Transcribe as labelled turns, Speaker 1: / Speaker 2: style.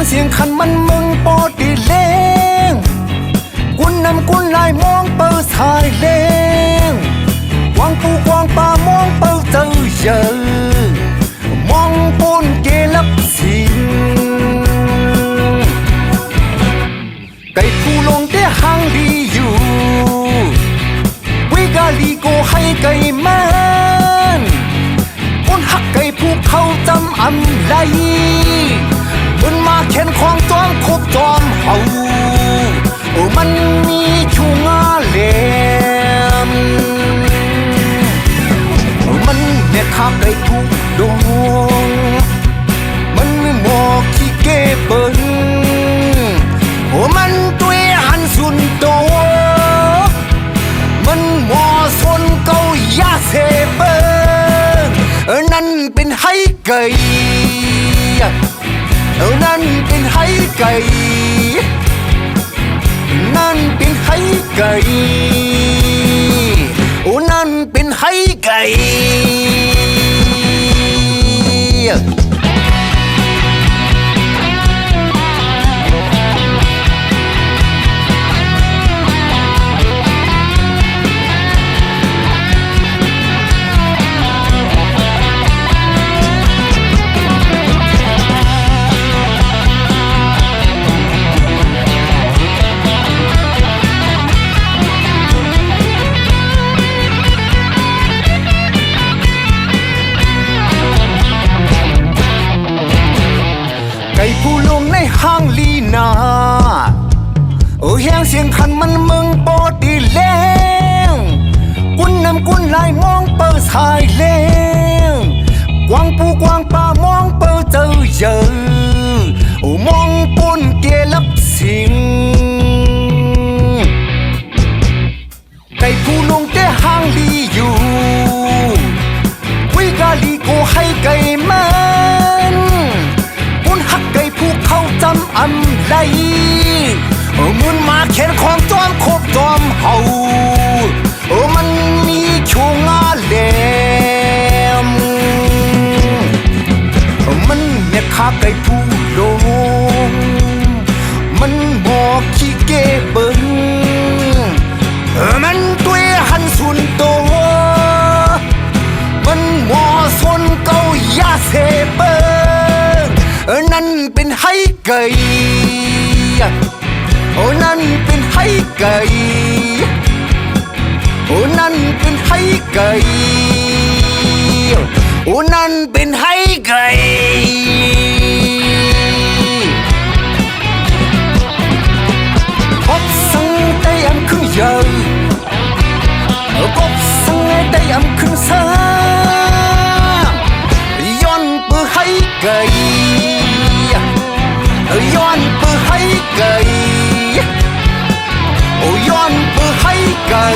Speaker 1: เสียงคันมันมึงปอดีเลงกุนนำกุนลายมองเปิดสายเลงกวางปูกวางป่ามองเปิดเจอเยอะมองปนเกลับสิงไก่ผู้ลงได้ห่างดีอยู่วิกาลีโกให้ไก่มันคนหักไก่ผู้เขาจำอำไลบนมาแขนของจอมคบจอมเฮามันมีชูงาเหลมมันเนี่ยข้าไก่ผู้ดงมันไม่หมอกขี้เก็บเบิ้งมันตัวหันสุนโตมันหมอสนเกายาเสเบิ้งนั่นเป็นไห้ไก่นั่นเป็นไห้ไก่นั่นเป็นไห้ไก่นั่นเป็นไห้ไก่ไก่ผู้ลงในห้างลีนาแห้งเสียงคันมันมึงปอดีแรงกุนนำกุนลายมองเปิดสายเลงกวางปูกวางป่ามองเปิดเจอเยอะมองปนเกลับสิงไก่ผู้ลงแต่ห้างลีอยู่วิกาลีโกให้ไก่มันหักไก่ผู้เขาจำอำไลมุนมาแขนของจอมคบจอมเฮามันมีชูงาแหลมมันเนี่ยข้าไก่ผู้ลงมันบอกขี้เก็บเบิ้งมันตัวหันสุนโตมันหมอสนเกายาเสเบิ้งนั่นเป็นไห้ไก่นั่นเป็นไห้ไก่นั่นเป็นไห้ไก่นั่นเป็นไห้ไก่พบสังเตยมขึ้นเยอะพบสังเตยมขึ้นซาย้อนปือไห้ไก่ย้อนปือให้ไก่ย้อนปือให้ไก่